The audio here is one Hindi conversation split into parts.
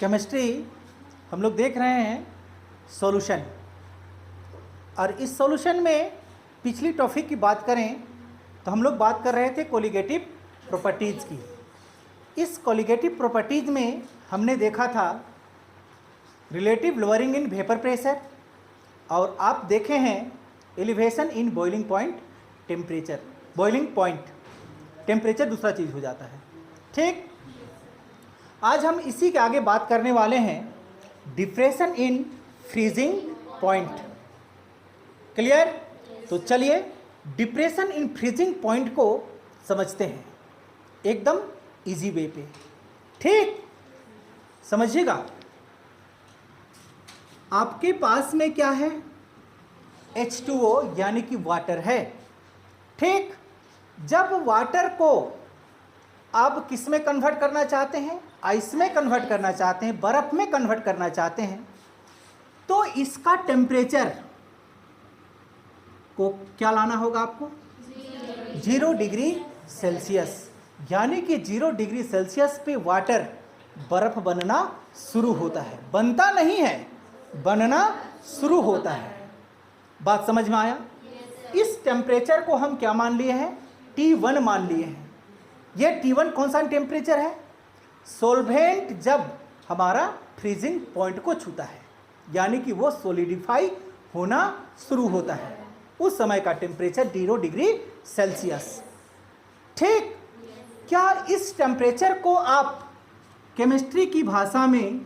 केमिस्ट्री हम लोग देख रहे हैं सॉल्यूशन, और इस सॉल्यूशन में पिछली टॉपिक की बात करें तो हम लोग बात कर रहे थे कोलिगेटिव प्रॉपर्टीज़ की। इस कोलिगेटिव प्रॉपर्टीज़ में हमने देखा था relative lowering in vapour pressure, और आप देखे हैं elevation in boiling point temperature. Boiling point temperature दूसरा चीज़ हो जाता है। ठीक, आज हम इसी के आगे बात करने वाले हैं depression in freezing point. Clear? तो चलिए डिप्रेशन इन फ्रीजिंग पॉइंट को समझते हैं एकदम इजी वे पे। ठीक, समझिएगा। आपके पास में क्या है? H2O यानी कि वाटर है। ठीक, जब वाटर को आप किस में कन्वर्ट करना चाहते हैं? आइस में कन्वर्ट करना चाहते हैं, बर्फ में कन्वर्ट करना चाहते हैं, तो इसका टेम्परेचर को क्या लाना होगा आपको? 0 डिग्री सेल्सियस। यानी कि 0 डिग्री सेल्सियस पे वाटर बर्फ बनना शुरू होता है। बनता नहीं है, बनना शुरू होता है। बात समझ में आया? इस टेम्परेचर को हम क्या मान लिए हैं? T1 मान लिए हैं। यह T1 कौन सा टेम्परेचर है? सोल्वेंट जब हमारा फ्रीजिंग पॉइंट को छूता है, यानी कि वो सॉलिडिफाई होना शुरू होता है, उस समय का टेम्परेचर 0 डिग्री सेल्सियस। ठीक, क्या इस टेम्परेचर को आप केमिस्ट्री की भाषा में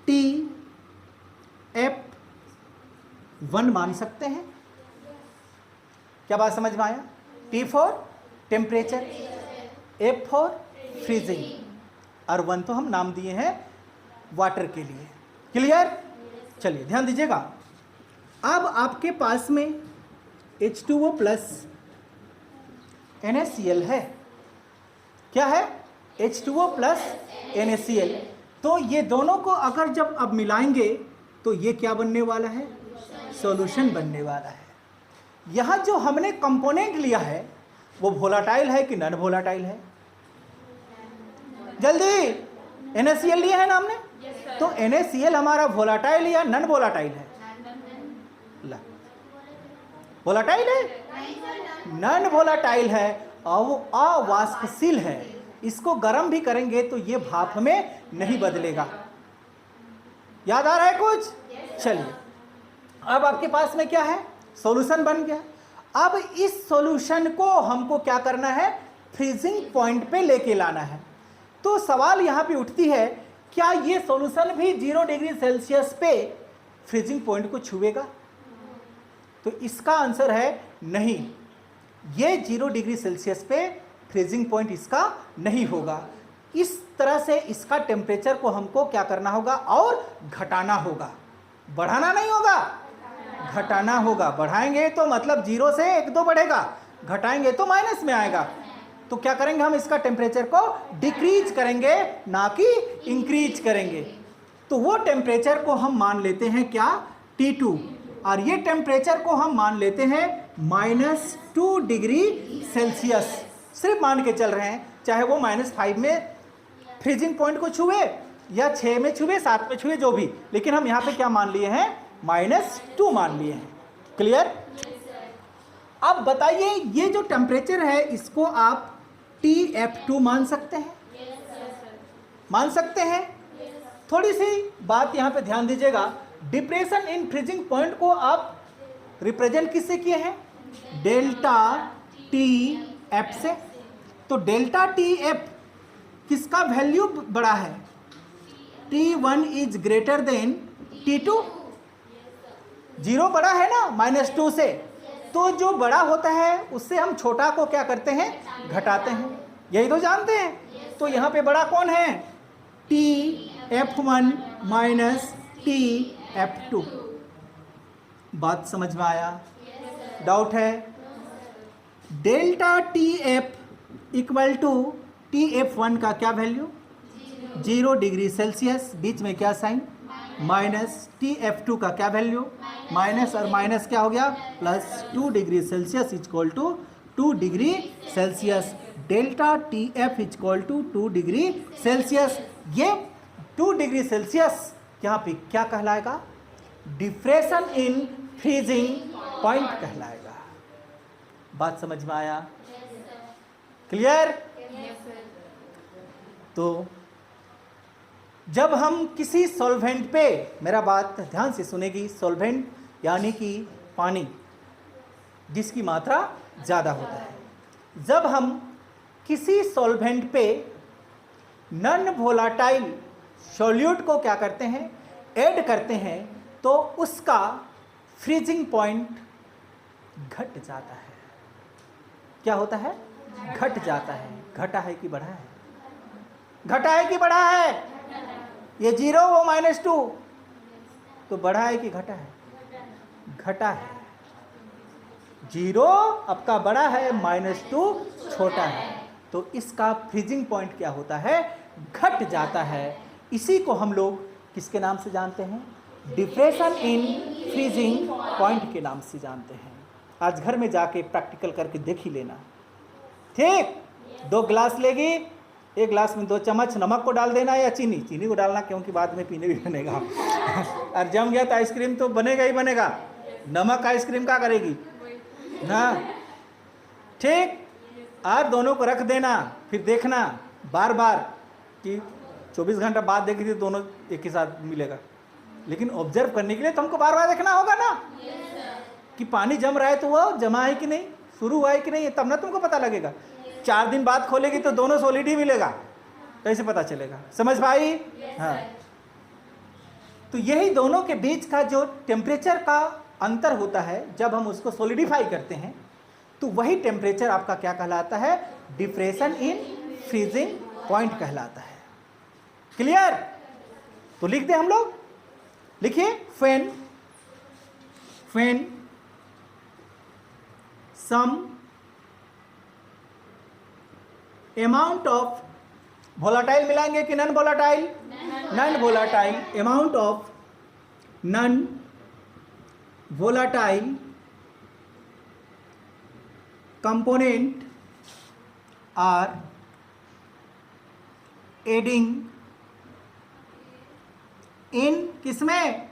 TF1 मान सकते हैं? क्या बात समझ में आया? T for temperature, F for freezing, और 1 तो हम नाम दिए हैं वाटर के लिए। क्लियर? चलिए ध्यान दीजिएगा। अब आपके पास में H2O प्लस NaCl है। क्या है? H2O plus NaCl। तो ये दोनों को अगर जब अब मिलाएंगे तो ये क्या बनने वाला है? सॉल्यूशन बनने वाला है। यहाँ जो हमने कंपोनेंट लिया है वो वोलाटाइल है कि नॉन वोलाटाइल है? जल्दी, NaCl लिया है ना हमने? तो NaCl हमारा वोलाटाइल या नॉन वोलाटाइल है? ला, वोलाटाइल है, नॉन वोलाटाइल है, और वो अवाष्पशील है। इसको गर्म भी करेंगे तो ये भाप में नहीं बदलेगा। याद आ रहा है कुछ? चलिए, अब आपके पास में क्या है? सॉल्यूशन बन गया। अब इस सॉल्यूशन को हमको क्या करना है? फ्रीजिंग पॉइंट पे लेके लाना है। तो सवाल यहाँ पे उठती है, क्या ये सॉल्यूशन भी 0 डिग्री सेल्सियस पे फ्रीजिंग पॉइंट को छुएगा? तो इसका आंसर है नहीं, ये 0 डिग्री सेल्सियस पे फ्रीजिंग पॉइंट इसका नहीं होगा। इस तरह से इसका टेम्परेचर को हमको क्या करना होगा? और घटाना होगा, बढ़ाना नहीं होगा, घटाना होगा। बढ़ाएंगे तो मतलब 0 से 1-2 बढ़ेगा, घटाएंगे तो माइनस में आएगा। तो क्या करेंगे? हम इसका टेम्परेचर को डिक्रीज करेंगे, ना कि इंक्रीज करेंगे। तो वो टेम्परेचर को हम मान लेते हैं क्या? T2, और ये टेम्परेचर को हम मान लेते हैं -2 डिग्री सेल्सियस। सिर्फ मान के चल रहे हैं, चाहे वो -5 में फ्रीजिंग पॉइंट को छुए या 6 में छुए, 7 में छुए, जो भी, लेकिन हम यहाँ पे क्या मान लिए हैं? -2 मान लिए हैं। क्लियर? अब बताइए, ये जो टेम्परेचर है इसको आप TF2 मान सकते हैं? मान सकते हैं? थोड़ी सी बात यहाँ पे ध्यान दीजिएगा। डिप्रेशन इन फ्रीजिंग पॉइंट को आप रिप्रेजेंट किससे किए हैं? डेल्टा TF से। तो डेल्टा TF किसका वैल्यू बड़ा है? T1 is greater than T2। 0 बड़ा है ना -2 से, तो जो बड़ा होता है उससे हम छोटा को क्या करते हैं? घटाते हैं। यही तो जानते हैं। तो यहाँ पे बड़ा कौन है? TF1 minus TF2। बात समझ में आया? डाउट है? Delta TF equal to TF1 का क्या वैल्यू? 0 डिग्री सेल्सियस, बीच में क्या साइन? माइनस TF2 का क्या वैल्यू? माइनस और माइनस क्या हो गया? Plus 2 degree Celsius equal to 2 degree Celsius. Delta TF equal to 2 degree Celsius. ये 2 डिग्री सेल्सियस यहाँ पे क्या कहलाएगा? डिप्रेशन इन फ्रीजिंग पॉइंट कहलाएगा। बात समझ में आया? क्लियर? तो जब हम किसी सॉल्वेंट पे, मेरा बात ध्यान से सुनेगी, सॉल्वेंट यानी कि पानी जिसकी मात्रा ज़्यादा होता है, जब हम किसी सॉल्वेंट पे नॉन वोलाटाइल सॉल्यूट को क्या करते हैं? ऐड करते हैं, तो उसका फ्रीजिंग पॉइंट घट जाता है। क्या होता है? घट जाता है। घटा है कि बढ़ा है? घटा है कि बढ़ा है? ये 0 वो -2, तो बढ़ा है कि घटा है? घटा है। 0 आपका बड़ा है, -2 छोटा है, तो इसका फ्रीजिंग पॉइंट क्या होता है? घट जाता है। इसी को हम लोग किसके नाम से जानते हैं? डिप्रेशन इन फ्रीजिंग पॉइंट के नाम से जानते हैं। आज घर में जाके प्रैक्टिकल करके देख ही लेना, ठीक? 2 गिलास लेगी, 1 गिलास में 2 चम्मच नमक को डाल देना या चीनी को डालना, क्योंकि बाद में पीने भी बनेगा। और जम गया तो आइसक्रीम तो बनेगा ही बनेगा। नमक आइसक्रीम क्या करेगी ना, ठीक? और दोनों को रख देना, फिर देखना बार बार कि 24 घंटा बाद देखी थी दोनों एक ही साथ मिलेगा। लेकिन ऑब्जर्व करने के लिए तुमको बार बार देखना होगा ना कि पानी जम रहा है तो वो जमा है कि नहीं, शुरू हुआ है कि नहीं, तब ना तुमको पता लगेगा। 4 दिन बाद खोलेगी तो दोनों सॉलिड ही मिलेगा, कैसे पता चलेगा? समझ पाई? हाँ। तो यही दोनों के बीच का जो टेम्परेचर का अंतर होता है, जब हम उसको सॉलिडिफाई करते हैं, तो वही टेम्परेचर आपका क्या कहलाता है? डिप्रेशन इन फ्रीजिंग पॉइंट कहलाता है। क्लियर? तो लिख दे हम लोग, लिखिए, when some amount of volatile मिलाएंगे कि non volatile? Non volatile. Amount of non volatile component are adding in किसमें?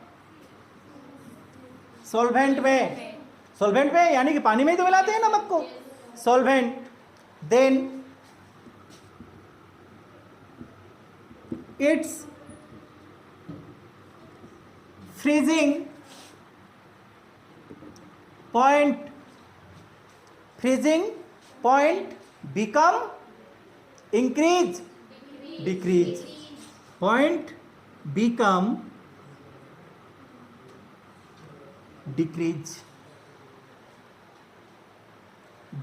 सॉल्वेंट में। सॉल्वेंट में यानी कि पानी में ही तो मिलाते हैं नमक को, solvent. Then it's freezing point, freezing point become increase, decrease, point become decrease,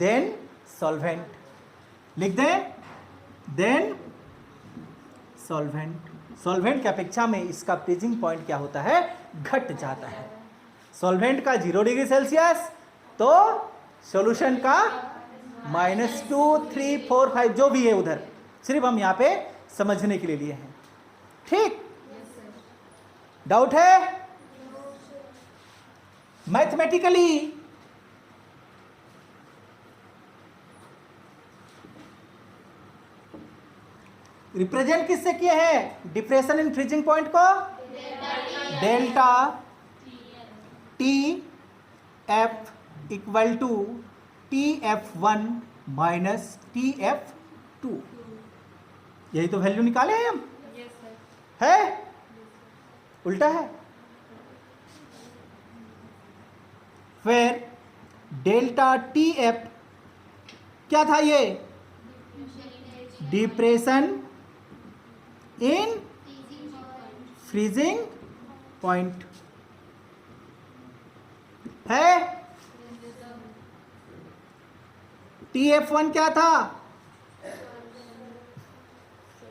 then solvent। लिख दें, then solvent। सॉल्वेंट की अपेक्षा में इसका फ्रीजिंग पॉइंट क्या होता है? घट जाता है। सॉल्वेंट का 0 डिग्री सेल्सियस, तो सॉल्यूशन का -2, 3, 4, 5 जो भी है उधर, सिर्फ हम यहाँ पे समझने के लिए लिए हैं, ठीक? डाउट है? मैथमेटिकली रिप्रेजेंट किससे किए हैं डिप्रेशन इन फ्रीजिंग पॉइंट को? Delta T F equal to TF1 minus TF2। यही तो वैल्यू निकाले हैं हम। है उल्टा है। फिर डेल्टा TF क्या था? ये डिप्रेशन इन फ्रीजिंग पॉइंट है। TF1 क्या था?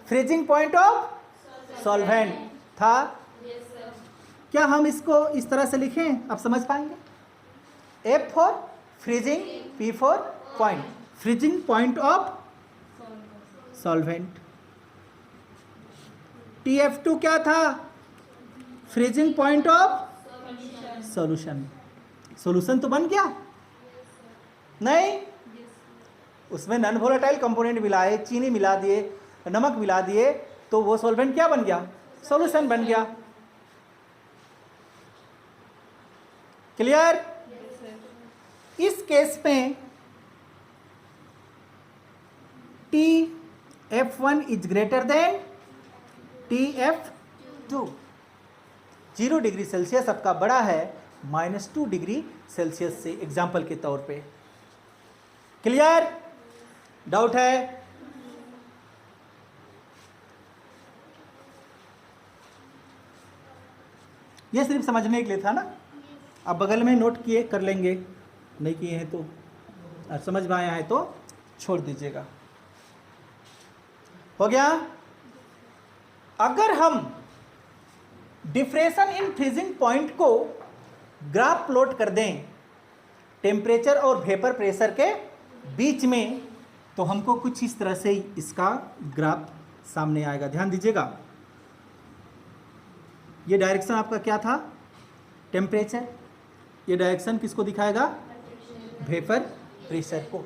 फ्रीजिंग पॉइंट ऑफ सॉल्वेंट था। क्या हम इसको इस तरह से लिखें? आप समझ पाएंगे। F for freezing, P for point, freezing point of solvent. TF2 क्या था? Freezing point of solution. Solution तो बन गया नहीं? उसमें नॉन वोलेटाइल कंपोनेंट मिलाए, चीनी मिला दिए, नमक मिला दिए, तो वो सॉल्वेंट क्या बन गया? सॉल्यूशन बन गया। क्लियर? इस केस में TF1 is greater than TF2। 0 degree Celsius आपका बड़ा है -2 डिग्री सेल्सियस से, एग्जाम्पल के तौर पे। क्लियर? डाउट है? ये सिर्फ समझने के लिए था ना, आप बगल में नोट किए कर लेंगे, नहीं किए हैं तो, समझ में आया है तो छोड़ दीजिएगा। हो गया? अगर हम डिफ्रेशन इन फ्रीजिंग पॉइंट को ग्राफ प्लॉट कर दें टेम्परेचर और वेपर प्रेशर के बीच में, तो हमको कुछ इस तरह से इसका ग्राफ सामने आएगा। ध्यान दीजिएगा, ये डायरेक्शन आपका क्या था? टेम्परेचर। ये डायरेक्शन किसको दिखाएगा? वेपर प्रेशर को।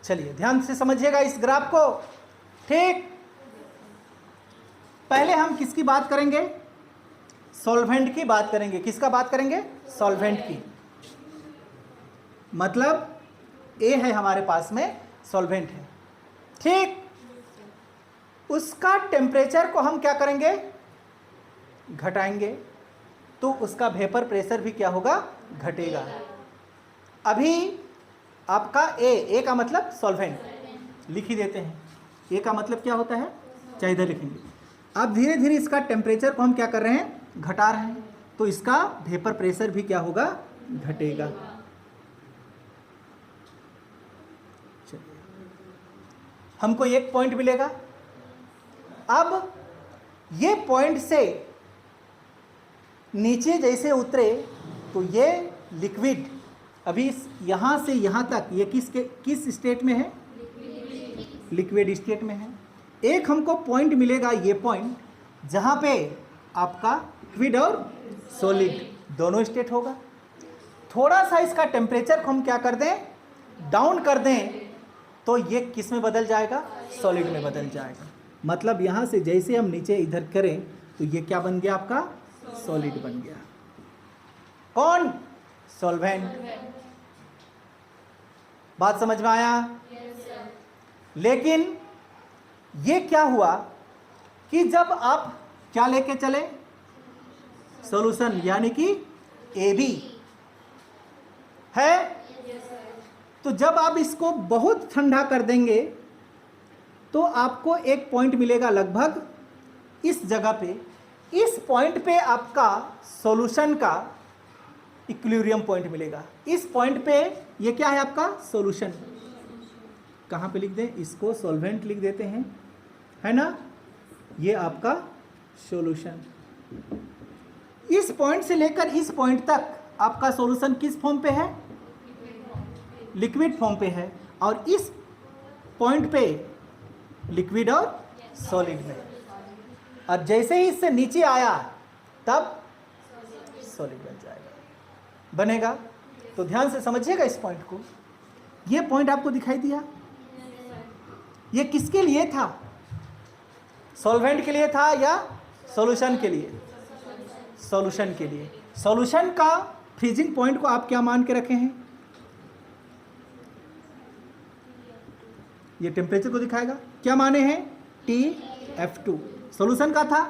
चलिए ध्यान से समझिएगा इस ग्राफ को। ठीक, पहले हम किसकी बात करेंगे? सॉल्वेंट की बात करेंगे। किसका बात करेंगे? सॉल्वेंट की। मतलब ए है हमारे पास में, सॉल्वेंट है। ठीक, उसका टेम्परेचर को हम क्या करेंगे? घटाएंगे, तो उसका वेपर प्रेशर भी क्या होगा? घटेगा। अभी आपका ए का मतलब सॉल्वेंट लिख ही देते हैं। ए का मतलब क्या होता है? चाहे इधर लिखेंगे। अब धीरे धीरे इसका टेम्परेचर को हम क्या कर रहे हैं? घटा रहे हैं, तो इसका वेपर प्रेशर भी क्या होगा? घटेगा। हमको एक पॉइंट मिलेगा। अब ये पॉइंट से नीचे जैसे उतरे तो ये लिक्विड अभी यहाँ से यहाँ तक ये किस स्टेट में है? लिक्विड स्टेट में है। एक हमको पॉइंट मिलेगा, ये पॉइंट जहाँ पे आपका लिक्विड और सॉलिड दोनों स्टेट होगा। थोड़ा सा इसका टेम्परेचर को हम क्या कर दें? डाउन कर दें, तो ये किस में बदल जाएगा? सॉलिड में बदल जाएगा। मतलब यहाँ से जैसे हम नीचे इधर करें तो ये क्या बन गया? आपका सॉलिड बन गया। कौन? सॉल्वेंट। बात समझ में आया? लेकिन ये क्या हुआ कि जब आप क्या लेके चले? सॉल्यूशन, यानी कि AB है। तो जब आप इसको बहुत ठंडा कर देंगे तो आपको एक पॉइंट मिलेगा लगभग इस जगह पे। इस पॉइंट पे आपका सॉल्यूशन का इक्विलिब्रियम पॉइंट मिलेगा। इस पॉइंट पे ये क्या है? आपका सॉल्यूशन। कहाँ पे लिख दें? इसको सॉल्वेंट लिख देते हैं, है ना? ये आपका सॉल्यूशन। इस पॉइंट से लेकर इस पॉइंट तक आपका सॉल्यूशन किस फॉर्म पे है? लिक्विड फॉर्म पे है। और इस पॉइंट पे लिक्विड और सॉलिड में। अब जैसे ही इससे नीचे आया तब सॉलिड बन जाएगा, बनेगा। तो ध्यान से समझिएगा इस पॉइंट को। ये पॉइंट आपको दिखाई दिया? ये किसके लिए था? सॉल्वेंट के लिए था या सॉल्यूशन के लिए? सॉल्यूशन के लिए। सॉल्यूशन का फ्रीजिंग पॉइंट को आप क्या मान के रखे हैं? ये टेम्परेचर को दिखाएगा। क्या माने हैं? TF2 सॉल्यूशन का था।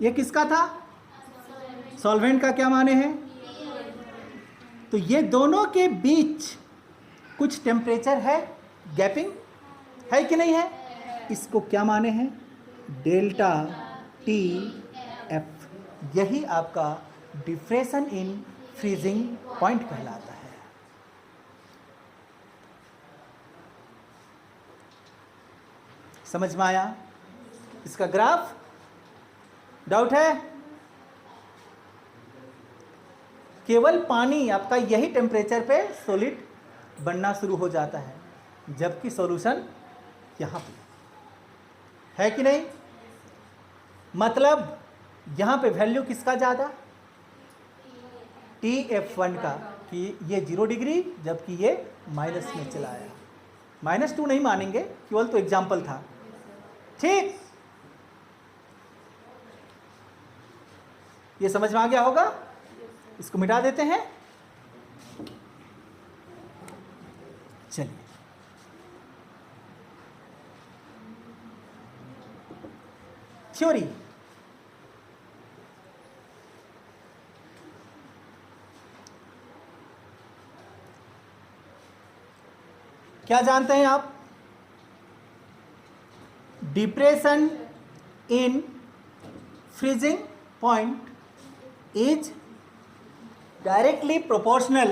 ये किसका था? सॉल्वेंट का क्या माने हैं? तो ये दोनों के बीच कुछ टेम्परेचर है, गैपिंग है कि नहीं है? इसको क्या माने हैं? Delta TF। यही आपका डिफ्रेशन इन फ्रीजिंग पॉइंट कहलाता है। समझ में आया इसका ग्राफ? डाउट है? केवल पानी आपका यही टेम्परेचर पे सॉलिड बनना शुरू हो जाता है, जबकि सॉल्यूशन यहाँ पे है कि नहीं? मतलब यहाँ पे वैल्यू किसका ज़्यादा? TF1 का, कि ये 0 डिग्री जबकि ये माइनस में चला आया। -2 नहीं मानेंगे, केवल तो एग्जाम्पल था। ठीक, ये समझ में आ गया होगा। इसको मिटा देते हैं। चलिए, थ्योरी। क्या जानते हैं आप? Depression in freezing point is directly proportional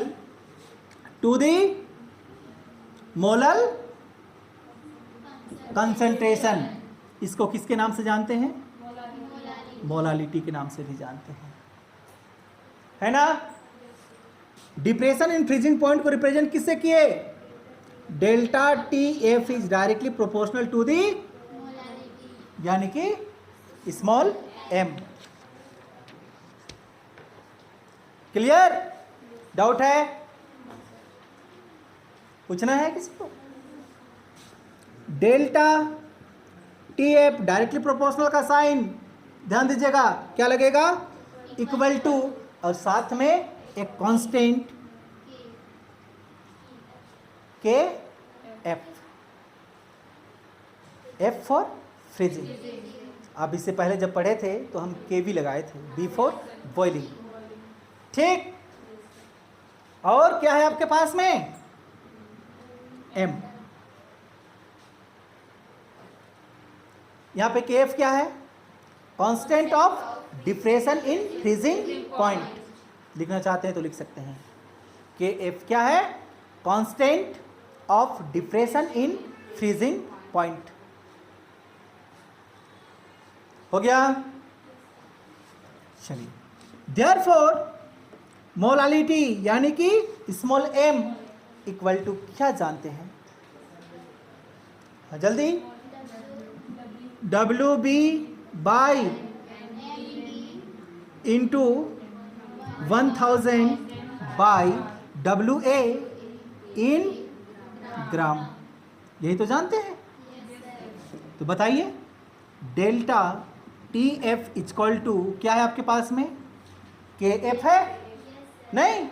to the molar concentration. इसको किसके नाम से जानते हैं? मोलालिटी के नाम से भी जानते हैं, है ना। डिप्रेशन इन फ्रीजिंग पॉइंट को रिप्रेजेंट किससे किए? Delta TF is directly proportional to the, यानी कि स्मॉल m। क्लियर? डाउट है? पूछना है किसी को? डेल्टा TF डायरेक्टली प्रोपोर्शनल का साइन ध्यान दीजिएगा, क्या लगेगा? इक्वल टू, और साथ में एक constant KF, F for freezing. आप इससे पहले जब पढ़े थे तो हम KV लगाए थे, B फॉर बॉइलिंग। ठीक, और क्या है आपके पास में? M। यहां पे KF क्या है? Constant of depression in freezing point. लिखना चाहते हैं तो लिख सकते हैं। KF क्या है? Constant of depression in freezing point. हो गया? चलिए, देयरफॉर मोलालिटी यानी कि स्मॉल m इक्वल टू क्या जानते हैं? जल्दी, WB by into 1000 by WA इन ग्राम। यही तो जानते हैं। तो बताइए, डेल्टा TF इक्वल टू क्या है आपके पास में? KF है? नहीं,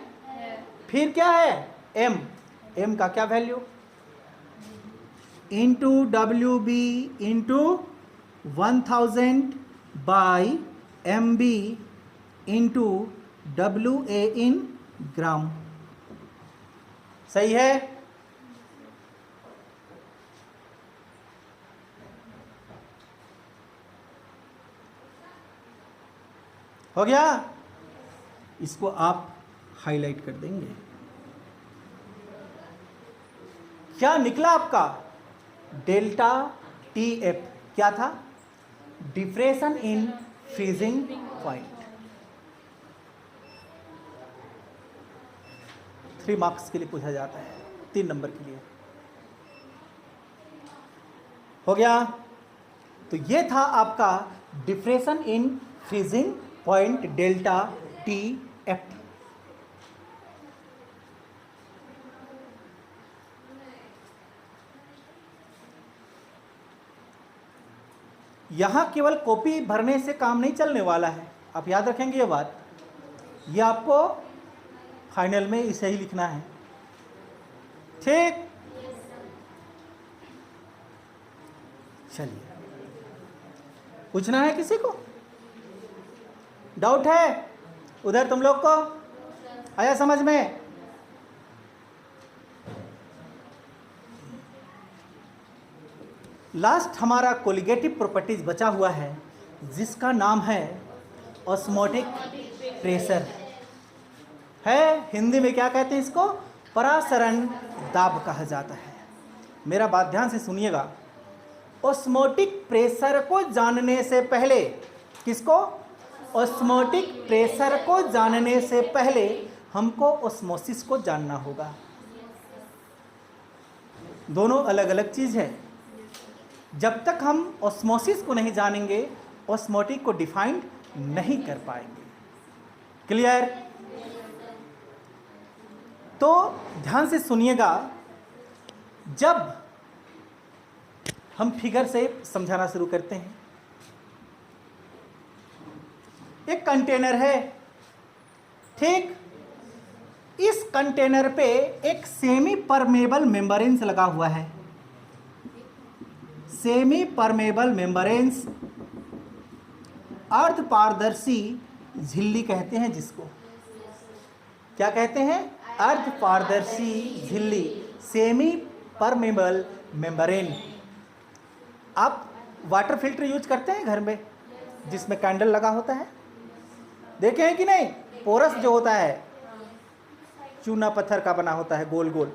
फिर क्या है? M का क्या value? Into WB into 1000 by MB into WA इन ग्राम। सही है? हो गया? इसको आप हाईलाइट कर देंगे। क्या निकला आपका? डेल्टा TF क्या था? Depression in freezing point. 3 marks के लिए पूछा जाता है, 3 नंबर के लिए। हो गया? तो ये था आपका depression in freezing point delta TF। यहां केवल कॉपी भरने से काम नहीं चलने वाला है, आप याद रखेंगे ये बात। ये आपको फाइनल में इसे ही लिखना है। ठीक, चलिए, पूछना है किसी को? डाउट है उधर? तुम लोग को आया समझ में? लास्ट हमारा कोलिगेटिव प्रॉपर्टीज बचा हुआ है, जिसका नाम है ऑस्मोटिक प्रेशर। है, हिंदी में क्या कहते हैं इसको? परासरण दाब कहा जाता है। मेरा बात ध्यान से सुनिएगा। ऑस्मोटिक प्रेशर को जानने से पहले, किसको? ऑस्मोटिक प्रेशर को जानने से पहले हमको ऑस्मोसिस को जानना होगा। दोनों अलग अलग चीज है। जब तक हम ऑस्मोसिस को नहीं जानेंगे, ऑस्मोटिक को डिफाइंड नहीं कर पाएंगे। क्लियर? तो ध्यान से सुनिएगा, जब हम फिगर से समझाना शुरू करते हैं, एक कंटेनर है, ठीक, इस कंटेनर पे एक सेमी परमेबल मेम्ब्रेन्स लगा हुआ है। सेमी परमेबल मेम्ब्रेन्स, अर्ध पारदर्शी झिल्ली कहते हैं जिसको, क्या कहते हैं? अर्ध पारदर्शी झिल्ली, सेमी परमेबल मेम्ब्रेन। आप वाटर फिल्टर यूज करते हैं घर में जिसमें कैंडल लगा होता है, देखे हैं कि नहीं? पोरस जो होता है चूना पत्थर का बना होता है, गोल गोल,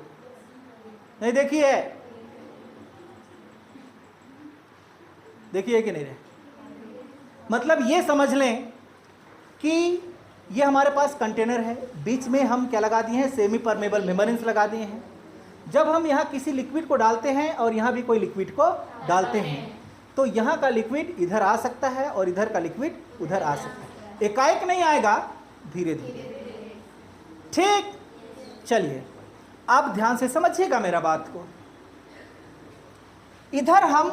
नहीं देखिए? देखिए कि नहीं रे? मतलब ये समझ लें कि ये हमारे पास कंटेनर है, बीच में हम क्या लगा दिए हैं? सेमी परमेबल मेम्ब्रेन्स लगा दिए हैं। जब हम यहाँ किसी लिक्विड को डालते हैं और यहाँ भी कोई लिक्विड को डालते हैं, तो यहाँ का लिक्विड इधर आ सकता है और इधर का लिक्विड उधर आ सकता है, एकाएक नहीं आएगा, धीरे धीरे। ठीक, चलिए आप ध्यान से समझिएगा मेरा बात को। इधर हम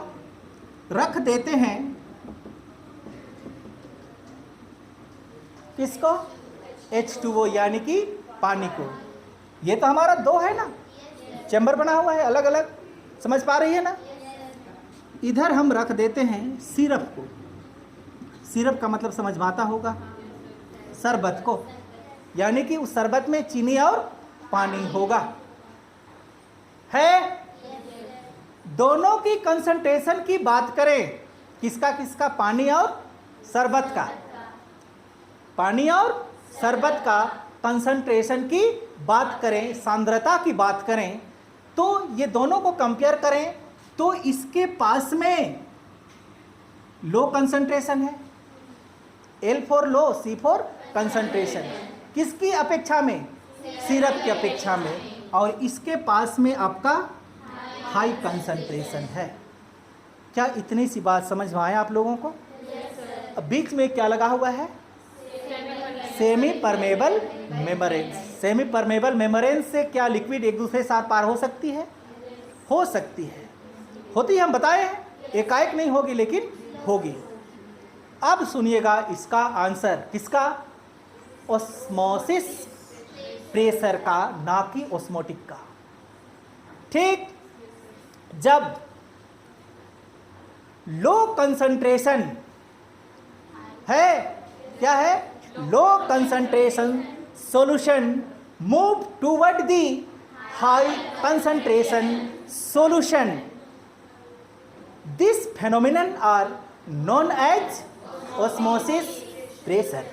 रख देते हैं किसको? H2O यानी कि पानी को। ये तो हमारा दो है ना, चैम्बर बना हुआ है अलग अलग, समझ पा रही है ना? इधर हम रख देते हैं सिरप को। सिरप का मतलब समझ में आता होगा, शरबत को, यानी कि उस शरबत में चीनी और पानी होगा, है? दोनों की कंसंट्रेशन की बात करें, किसका किसका? पानी और शरबत का। पानी और शरबत का कंसंट्रेशन की बात करें, सांद्रता की बात करें, तो ये दोनों को कंपेयर करें तो इसके पास में लो कंसंट्रेशन है, L for low, C for concentration, किसकी अपेक्षा में? सिरप की अपेक्षा में। और इसके पास में आपका हाई कंसंट्रेशन है। क्या इतनी सी बात समझ में आया आप लोगों को? अब बीच में क्या लगा हुआ है? Semi permeable membrane. Semi permeable membrane से क्या लिक्विड एक दूसरे साथ पार हो सकती है? हो सकती है, होती है, हम बताए हैं, एकाएक नहीं होगी लेकिन होगी। अब सुनिएगा इसका आंसर, किसका? ऑस्मोसिस प्रेशर का, ना कि ऑस्मोटिक का। ठीक, जब लो कंसंट्रेशन है, क्या है? Low concentration solution move toward the high concentration solution. This phenomenon are known as osmosis pressure.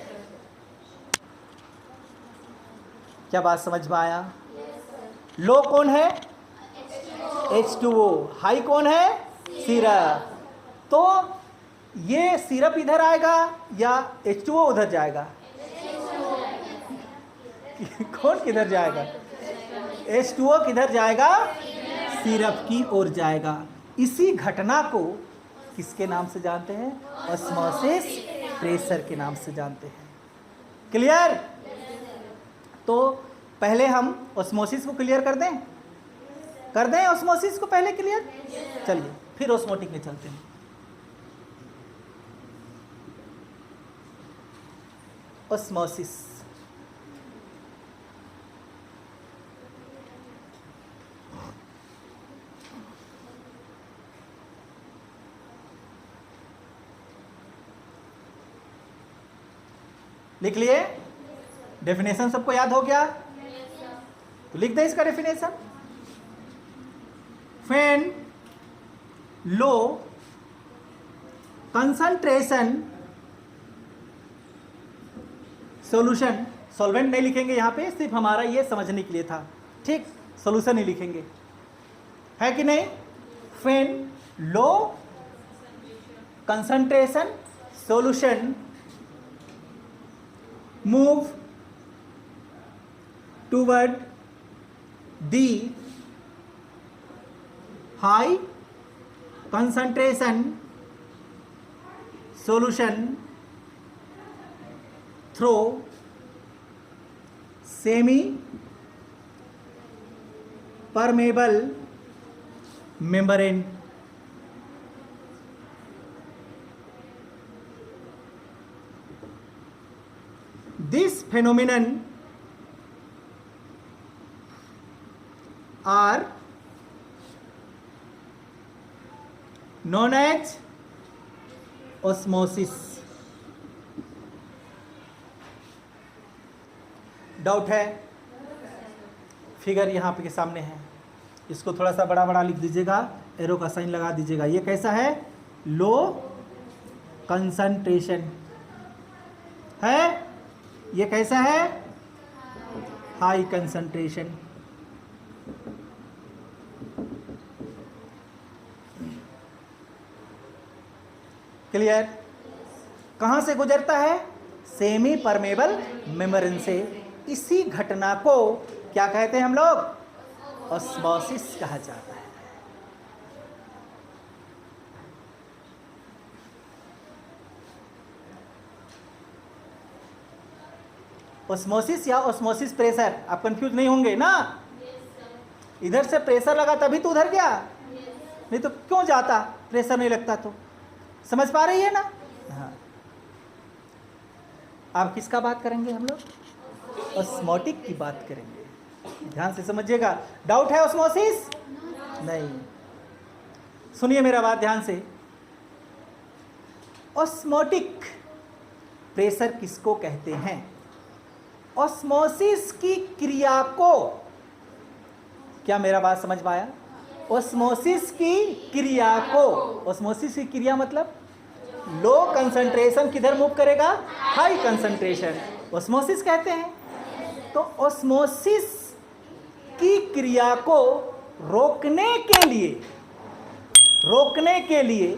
क्या बात समझ में आया? लो कौन है? H2O. हाई कौन है? सिरप. तो ये सिरप इधर आएगा या H2O उधर जाएगा? कौन किधर जाएगा? H2O किधर जाएगा? सिरप की ओर जाएगा। इसी घटना को किसके नाम से जानते हैं? ऑस्मोसिस प्रेशर के नाम से जानते हैं। क्लियर? तो पहले हम ऑस्मोसिस को क्लियर कर दें? कर दें ऑस्मोसिस को पहले क्लियर? चलिए फिर ऑस्मोटिक में चलते हैं। ऑस्मोसिस लिख लिए? डेफिनेशन सबको याद हो गया? तो लिख दे इसका definition. When low concentration solution, solvent नहीं लिखेंगे यहां पे, सिर्फ हमारा ये समझने के लिए था, ठीक? सॉल्यूशन ही लिखेंगे, है कि नहीं? When low concentration solution move toward the high concentration solution through semi permeable membrane. This phenomenon are known as osmosis. Doubt है? फिगर यहाँ पे के सामने है, इसको थोड़ा सा बड़ा बड़ा लिख दीजिएगा, एरो का साइन लगा दीजिएगा। ये कैसा है? लो कंसंट्रेशन है। ये कैसा है? High concentration. क्लियर? कहां से गुजरता है? सेमी परमेबल मेम्ब्रेन से। इसी घटना को क्या कहते हैं हम लोग? ऑस्मोसिस कहा जाता है। ऑस्मोसिस या ऑस्मोसिस प्रेशर, आप कंफ्यूज नहीं होंगे ना? इधर से प्रेशर लगा तभी तो उधर गया, नहीं तो क्यों जाता? प्रेशर नहीं लगता तो। समझ पा रही है ना? हाँ। आप किसका बात करेंगे हम लोग? ऑस्मोटिक की बात करेंगे। ध्यान से समझिएगा। डाउट है ऑस्मोसिस? नहीं। सुनिए मेरा बात ध्यान से। ऑस्मोटिक प्रेशर किसको कहते हैं? ऑस्मोसिस की क्रिया को, क्या मेरा बात समझ में आया? ऑस्मोसिस की क्रिया को, ऑस्मोसिस की क्रिया मतलब लो कंसंट्रेशन किधर मूव करेगा? High concentration. ऑस्मोसिस कहते हैं। तो ऑस्मोसिस की क्रिया को रोकने के लिए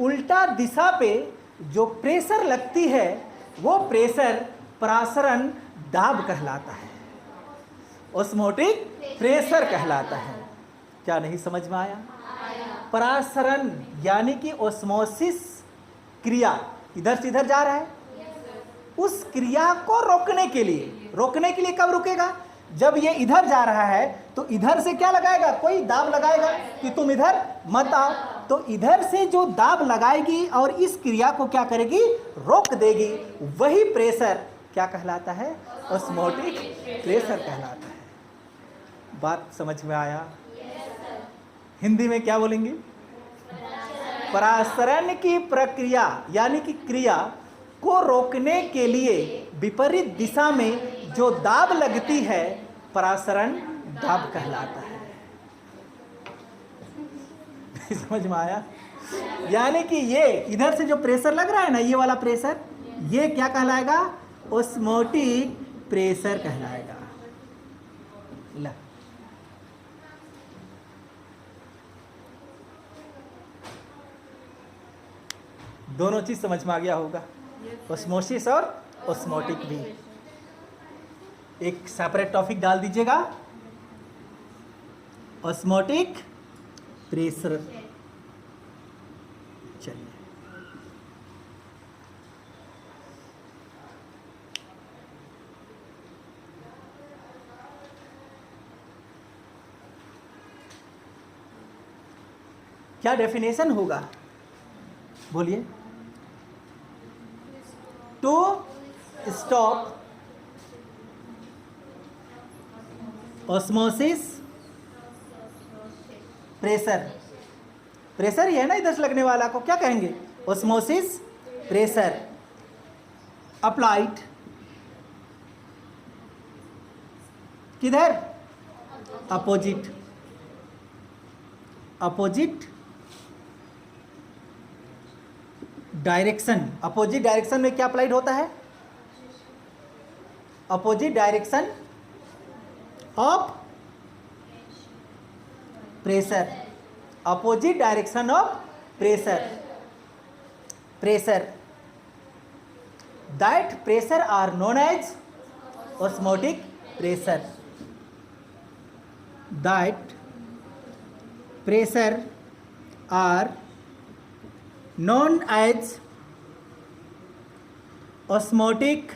उल्टा दिशा पे जो प्रेशर लगती है वो प्रेशर परासरण दाब कहलाता है, ऑस्मोटिक प्रेशर कहलाता है। क्या नहीं समझ में आया? परासरण यानी कि ऑस्मोसिस क्रिया इधर से इधर जा रहा है, उस क्रिया को रोकने के लिए कब रुकेगा? जब ये इधर जा रहा है तो इधर से क्या लगाएगा? कोई दाब लगाएगा कि तुम इधर मत आओ। तो इधर से जो दाब लगाएगी और इस क्रिया को क्या करेगी? रोक देगी। वही प्रेशर क्या कहलाता है? ऑस्मोटिक प्रेशर कहलाता है। बात समझ में आया? हिंदी में क्या बोलेंगे? परासरण की प्रक्रिया यानी कि क्रिया को रोकने के लिए विपरीत दिशा में जो दाब लगती है परासरण दाब कहलाता है। समझ में आया? यानी कि ये इधर से जो प्रेशर लग रहा है ना, ये वाला प्रेशर, ये क्या कहलाएगा? ऑस्मोटिक प्रेशर कहलाएगा। ला दोनों चीज समझ में आ गया होगा, ऑस्मोसिस और ऑस्मोटिक भी। एक सेपरेट टॉपिक डाल दीजिएगा, ऑस्मोटिक प्रेशर। चलिए क्या डेफिनेशन होगा? बोलिए। टू स्टॉप ऑस्मोसिस प्रेशर ही है ना इधर से लगने वाला को, क्या कहेंगे? ऑस्मोसिस प्रेशर अप्लाइड किधर? Opposite direction. अपोजिट डायरेक्शन में क्या अप्लाइड होता है? Opposite direction of pressure. Opposite direction of pressure that pressure are known as osmotic pressure. That pressure are known as osmotic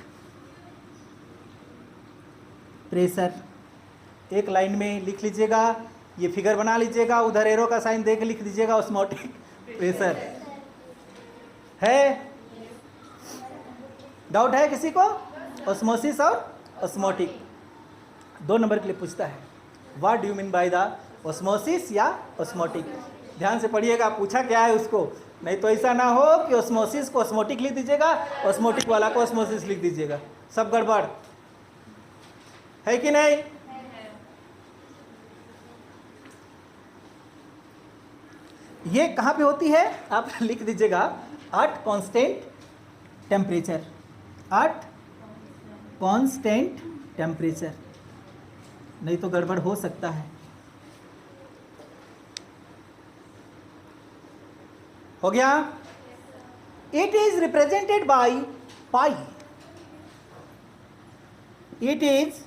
pressure. एक लाइन में लिख लीजिएगा, ये फिगर बना लीजिएगा, उधर एरो का साइन दे के लिख दीजिएगा ऑस्मोटिक प्रेशर। है डाउट है किसी को? ऑस्मोसिस और ऑस्मोटिक 2 नंबर के लिए पूछता है। What do you mean by the osmosis या ऑस्मोटिक? ध्यान से पढ़िएगा, पूछा क्या है उसको, नहीं तो ऐसा ना हो कि ऑस्मोसिस को ऑस्मोटिक लिख दीजिएगा, ऑस्मोटिक वाला को ऑस्मोसिस लिख दीजिएगा, सब गड़बड़ है कि नहीं? ये कहाँ पे होती है आप लिख दीजिएगा, at constant temperature, at constant temperature, नहीं तो गड़बड़ हो सकता है। हो गया? It is represented by pi, it is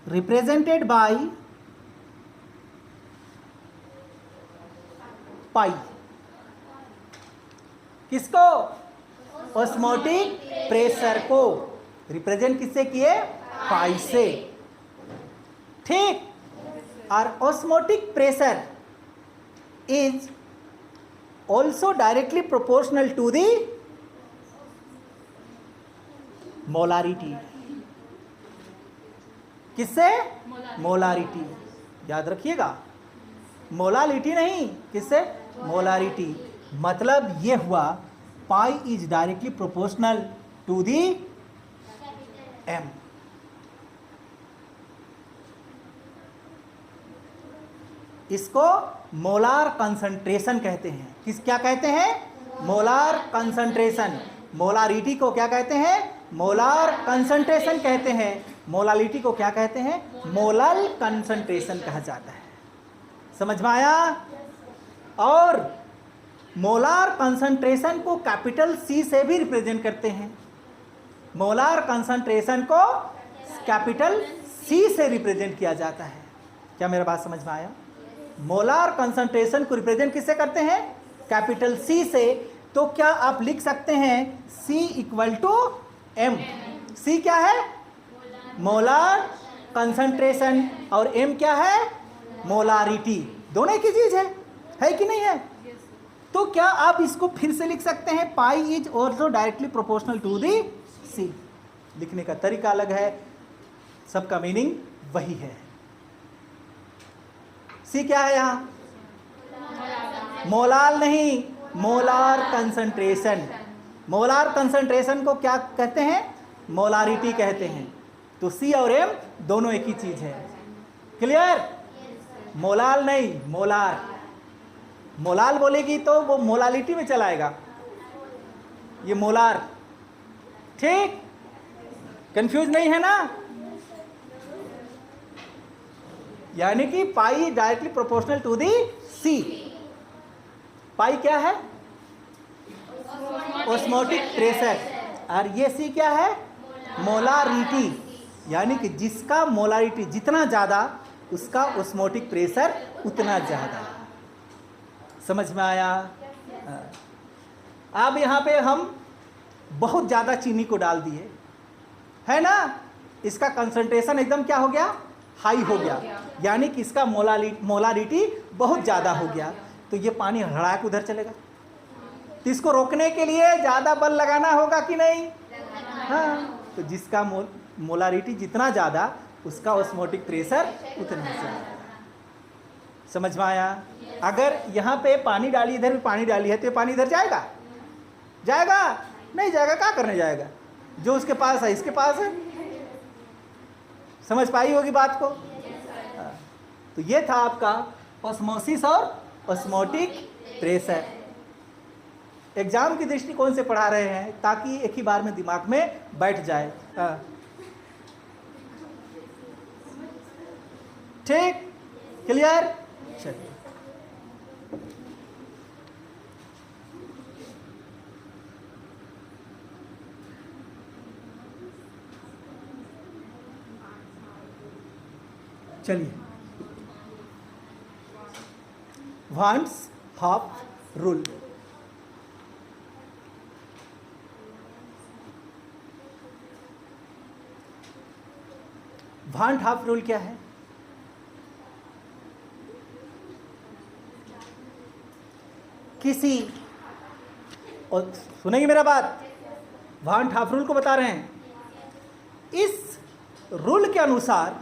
represented by pi. किसको? ऑस्मोटिक प्रेशर को रिप्रेजेंट किससे किए? पाई से। ठीक। और osmotic pressure is also directly proportional to the molarity. किससे? मोलारिटी। याद रखिएगा, मोलालिटी नहीं, किससे? मोलारिटी। मतलब ये हुआ pi is directly proportional to the M. इसको मोलार कंसंट्रेशन कहते हैं। किस क्या कहते हैं? Molar concentration. मोलारिटी को क्या कहते हैं? मोलार कंसंट्रेशन कहते हैं। मोलालिटी को क्या कहते हैं? मोलल कंसंट्रेशन कहा जाता है। समझ में आया? और मोलार कंसंट्रेशन को कैपिटल सी से भी रिप्रेजेंट करते हैं। मोलार कंसंट्रेशन को कैपिटल सी से रिप्रेजेंट किया जाता है। क्या मेरा बात समझ में आया? मोलार कंसंट्रेशन को रिप्रेजेंट किससे करते हैं? कैपिटल सी से। तो क्या आप लिख सकते हैं C equal to M? C क्या है? मोलार कंसंट्रेशन, और M क्या है? मोलारिटी। दोनों एक ही चीज है कि नहीं है? तो क्या आप इसको फिर से लिख सकते हैं, pi is also directly proportional to the C. लिखने का तरीका अलग है, सबका मीनिंग वही है। सी क्या है यहां? मोलाल नहीं, मोलार कंसंट्रेशन। मोलार कंसंट्रेशन को क्या कहते हैं? मोलारिटी कहते हैं। तो सी और एम दोनों एक ही चीज है। क्लियर? मोलाल नहीं, मोलार। मोलाल बोलेगी तो वो मोलालिटी में चलाएगा, ये मोलार। ठीक? कंफ्यूज नहीं है ना? यानी कि पाई डायरेक्टली प्रोपोर्शनल टू दी सी। पाई क्या है? Osmotic pressure. और ये सी क्या है? मोलारिटी। यानी कि जिसका मोलारिटी जितना ज़्यादा उसका ऑस्मोटिक प्रेशर उतना ज़्यादा। समझ में आया? अब यहाँ पे हम बहुत ज़्यादा चीनी को डाल दिए, है ना? इसका कंसंट्रेशन एकदम क्या हो गया? हाई हो गया। यानी कि इसका मोलारिटी बहुत ज़्यादा हो गया। तो ये पानी हड़ाक उधर चलेगा। तो इसको रोकने के लिए ज़्यादा बल लगाना होगा कि नहीं? हाँ। तो जिसका मोलारिटी जितना ज़्यादा उसका ऑस्मोटिक प्रेशर उतना ज़्यादा। समझ में आया? अगर यहाँ पे पानी डाली, इधर भी पानी डाली है, तो ये पानी इधर जाएगा? जाएगा? नहीं जाएगा। क्या करने जाएगा? जो उसके पास है इसके पास है। समझ पाई होगी बात को? तो ये था आपका ऑस्मोसिस और ऑस्मोटिक प्रेशर। एग्जाम की दृष्टिकोण से पढ़ा रहे हैं ताकि एक ही बार में दिमाग में बैठ जाए। ठीक? क्लियर? चलिए चलिए वांट्स हाफ रूल। वान हाफ रूल क्या है? किसी, और सुनेंगे मेरा बात, वान हाफ रूल को बता रहे हैं। इस रूल के अनुसार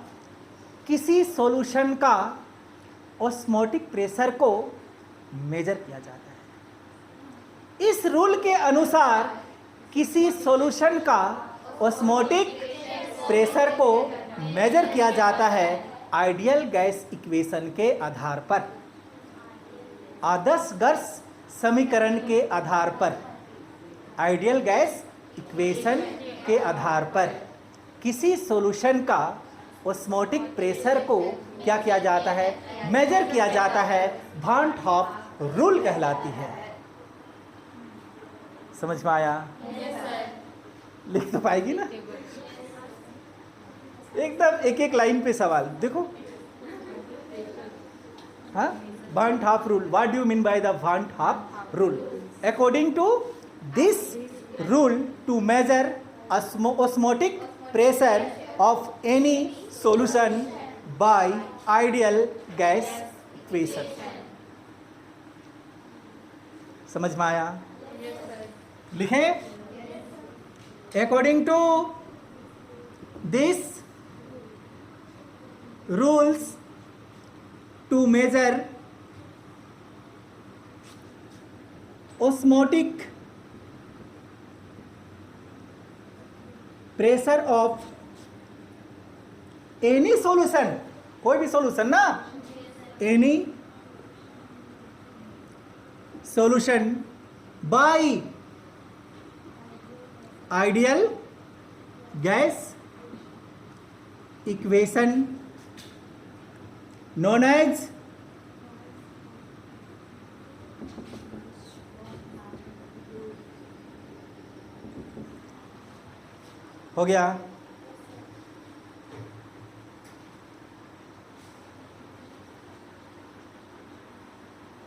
किसी सॉल्यूशन का ऑस्मोटिक प्रेशर को मेजर किया जाता है। इस रूल के अनुसार किसी सॉल्यूशन का ऑस्मोटिक प्रेशर को मेजर किया जाता है आइडियल गैस इक्वेशन के आधार पर, आदर्श गैस समीकरण के आधार पर, आइडियल गैस इक्वेशन के आधार पर किसी सॉल्यूशन का ऑस्मोटिक प्रेशर को क्या किया जाता है? मेजर किया जाता है। वान हाफ रूल कहलाती है। समझ में आया? लिख तो पाएगी ना? एकदम एक एक लाइन पे सवाल देखो। हाँ, one half rule, what do you mean by the one half rule? According to this rule to measure osmotic pressure of any solution by ideal gas equation। समझ में आया? लिखें, according to this rules to measure osmotic pressure of any solution, कोई भी सॉल्यूशन ना, any solution by ideal gas equation known as हो गया।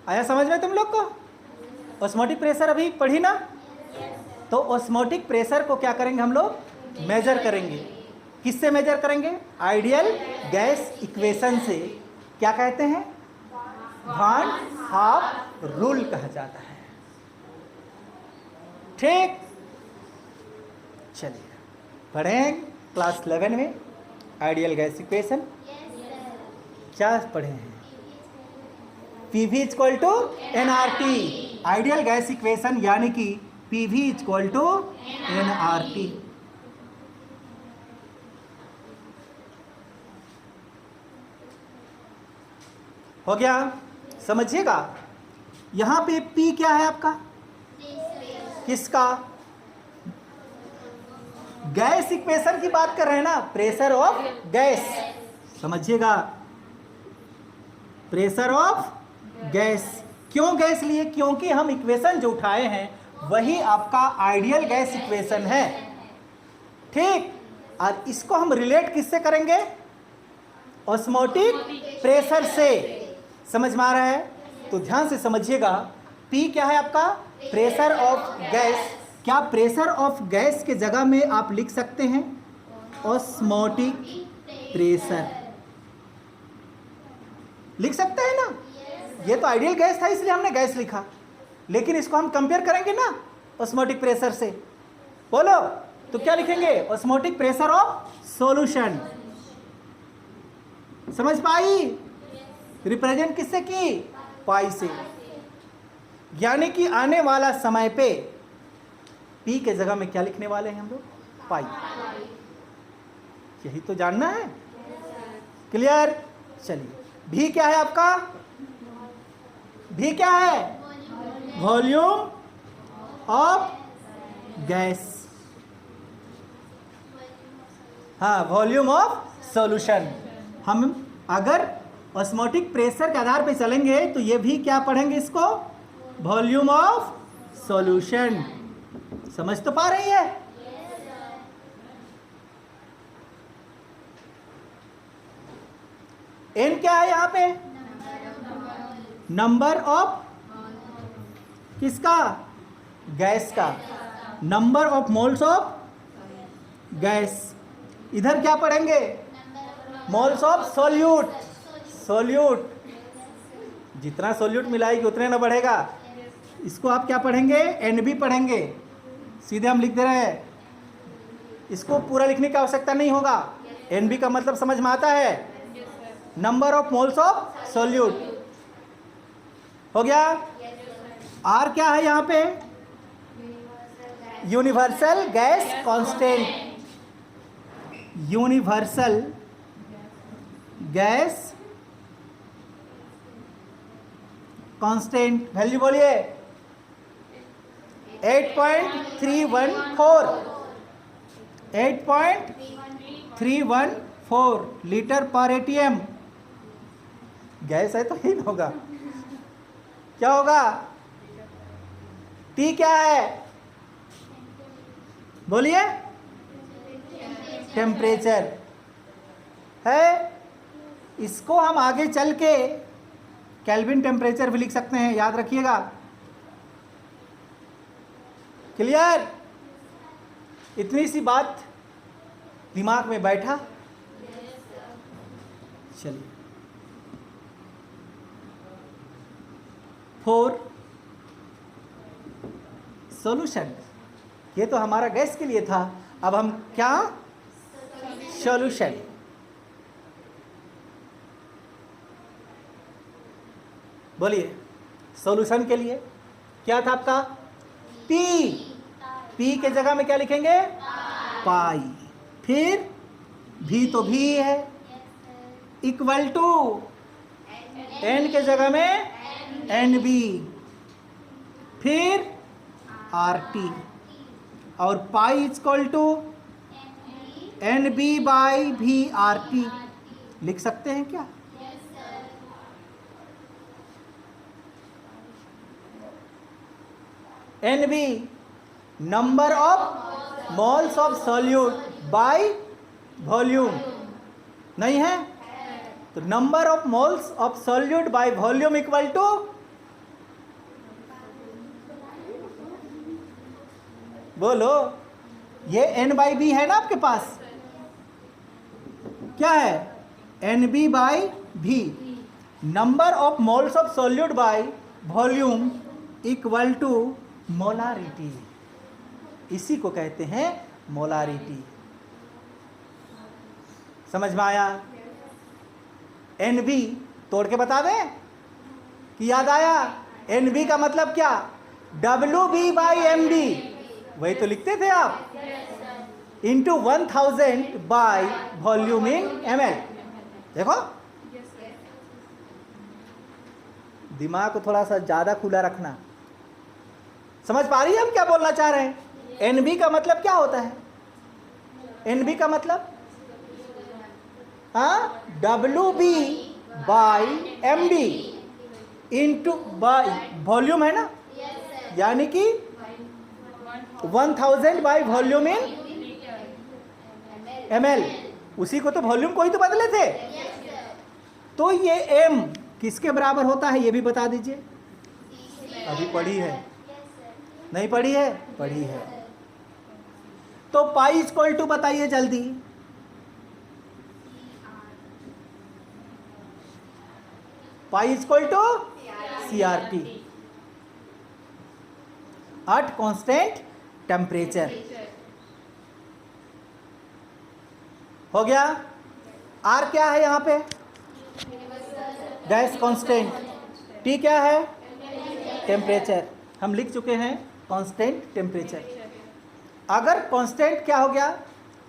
आया समझ में तुम लोग को? ऑस्मोटिक प्रेशर अभी पढ़ी ना? तो ऑस्मोटिक प्रेशर को क्या करेंगे हम लोग? मेजर करेंगे। किससे मेजर करेंगे? आइडियल गैस इक्वेशन से। क्या कहते हैं? वान हाफ रूल कहा जाता है। ठीक, चलिए पढ़ें क्लास 11 में आइडियल गैस इक्वेशन। क्या पढ़े हैं? PV equal to nRT, ideal gas equation यानी कि PV इक्वल टू nRT। हो गया? समझिएगा, यहां पे P क्या है आपका? किसका? गैस इक्वेशन की बात कर रहे हैं ना, प्रेशर ऑफ गैस। समझिएगा, प्रेशर ऑफ गैस। क्यों गैस लिए? क्योंकि हम इक्वेशन जो उठाए हैं वही आपका आइडियल गैस इक्वेशन है। ठीक, और इसको हम रिलेट किससे करेंगे? ऑस्मोटिक प्रेशर से। समझ में आ रहा है? तो ध्यान से समझिएगा, P क्या है आपका? Pressure of gas. क्या प्रेशर ऑफ गैस के जगह में आप लिख सकते हैं ऑस्मोटिक प्रेशर? लिख सकते हैं ना? ये तो आइडियल गैस था इसलिए हमने गैस लिखा, लेकिन इसको हम कंपेयर करेंगे ना ऑस्मोटिक प्रेशर से। बोलो, तो क्या लिखेंगे? Osmotic pressure of solution. समझ पाई? रिप्रेजेंट किससे की? पाई से। यानी कि आने वाला समय पे P के जगह में क्या लिखने वाले हैं हम लोग? पाई। यही तो जानना है। क्लियर? चलिए, V क्या है आपका? V क्या है? Volume of gas. हाँ, वॉल्यूम ऑफ सॉल्यूशन। हम अगर ऑस्मोटिक प्रेशर के आधार पे चलेंगे तो ये भी क्या पढ़ेंगे इसको? Volume of solution. समझ तो पा रही है? N क्या है यहां पे? नंबर ऑफ किसका? गैस का। Number of moles of gas. इधर क्या पढ़ेंगे? मोल्स ऑफ सोल्यूट, सोल्यूट जितना सोल्यूट मिलाएगी उतने ना बढ़ेगा। इसको आप क्या पढ़ेंगे, एनबी पढ़ेंगे, सीधे हम लिख दे रहे हैं, इसको पूरा लिखने की आवश्यकता नहीं होगा। एनबी का मतलब समझ में आता है, number of moles of solute. हो गया। आर क्या है यहाँ पे, universal gas constant, universal gas constant, value बोलिए 8.314, 8.314 लीटर पर एटीएम। गैस है तो ही होगा, क्या होगा, टी क्या है बोलिए, टेम्परेचर है। इसको हम आगे चल के केल्विन टेम्परेचर भी लिख सकते हैं, याद रखिएगा। क्लियर, इतनी सी बात दिमाग में बैठा। चलिए 4 सॉल्यूशन, ये तो हमारा गैस के लिए था, अब हम क्या, सॉल्यूशन। बोलिए सॉल्यूशन के लिए क्या था आपका, पी, पी के जगह में क्या लिखेंगे, पाई, फिर भी तो भी है, इक्वल टू एन के जगह में एन बी, फिर आर टी, और pi equal to N B by V R T लिख सकते हैं क्या। N B number of moles of solute by volume, नहीं है तो number of moles of solute by volume equal to, बोलो, ये एन बाई बी है ना आपके पास, क्या है, N B by V, number of moles of solute by volume equal to molarity, इसी को कहते हैं मोलारिटी। समझ में आया। एन बी तोड़ के बता दें कि याद आया, एन बी का मतलब क्या, W B by M B, वही तो लिखते थे आप, into 1000 by volume in M L. देखो दिमाग को थोड़ा सा ज्यादा खुला रखना। समझ पा रही है हम क्या बोलना चाह रहे हैं। एन बी का मतलब क्या होता है, एन बी का मतलब W B by M B into by volume है ना, यानी कि 1000 by volume in M L, उसी को तो वॉल्यूम को ही तो बदले थे। तो ये एम किसके बराबर होता है ये भी बता दीजिए। अभी पढ़ी है, नहीं पढ़ी है, पढ़ी है। तो पाई इक्वल टू बताइए जल्दी, pi equal to C R T at constant temperature. हो गया। आर क्या है यहाँ पे, गैस कांस्टेंट, टी क्या है, टेम्परेचर, हम लिख चुके हैं कांस्टेंट टेम्परेचर। अगर कांस्टेंट क्या हो गया,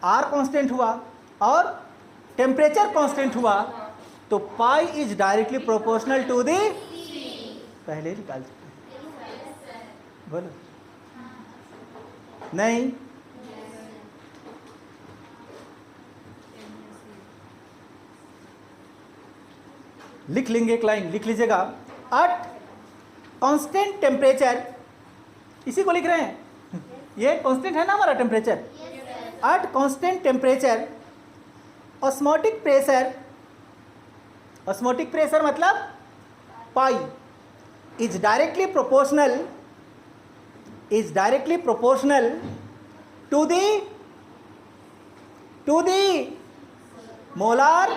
आर कांस्टेंट हुआ और टेम्परेचर कांस्टेंट हुआ तो pi is directly proportional to the, पहले निकाल चुके हैं, बोलो नहीं, लिख लेंगे, एक लाइन लिख लीजिएगा, एट कांस्टेंट टेम्परेचर, इसी को लिख रहे हैं, ये कांस्टेंट है ना हमारा temperature, at constant temperature osmotic pressure, osmotic pressure मतलब pi is directly proportional to the molar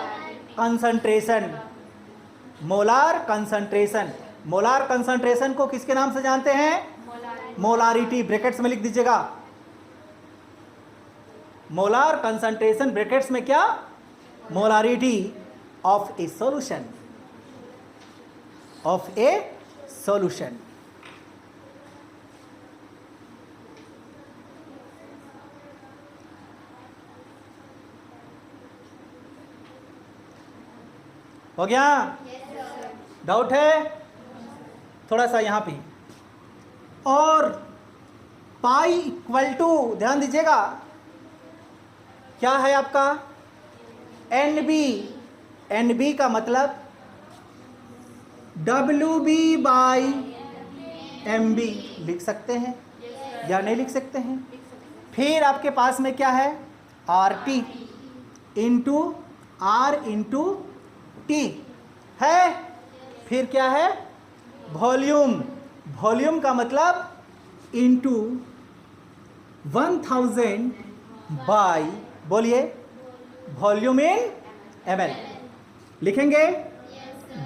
concentration, molar concentration. Molar concentration को किसके नाम से जानते हैं? मोलारिटी। ब्रैकेट्स में लिख दीजिएगा, मोलार कंसंट्रेशन ब्रैकेट्स में क्या? Molarity of A solution, of A solution. हो गया? डाउट है? थोड़ा सा यहां पे। और पाई इक्वल टू, ध्यान दीजिएगा, क्या है आपका? NB। NB का मतलब WB बाई MB लिख सकते हैं या नहीं लिख सकते हैं? फिर आपके पास में क्या है? RT into R into T है। फिर क्या है? वॉल्यूम। वॉल्यूम का मतलब इंटू 1000 बाई, बोलिए, वॉल्यूम इन ml लिखेंगे,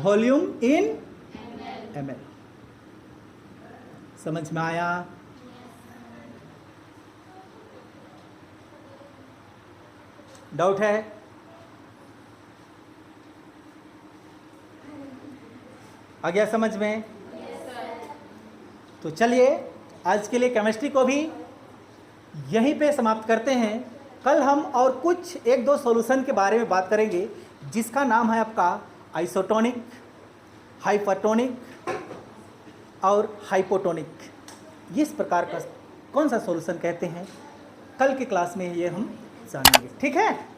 वॉल्यूम इन ml। समझ में आया? डाउट है? आ गया समझ में? तो चलिए आज के लिए केमिस्ट्री को भी यहीं पे समाप्त करते हैं। कल हम और कुछ एक दो सॉल्यूशन के बारे में बात करेंगे, जिसका नाम है आपका आइसोटोनिक, हाइपरटोनिक और हाइपोटोनिक। इस प्रकार का कौन सा सॉल्यूशन कहते हैं, कल की क्लास में ये हम जानेंगे। ठीक है?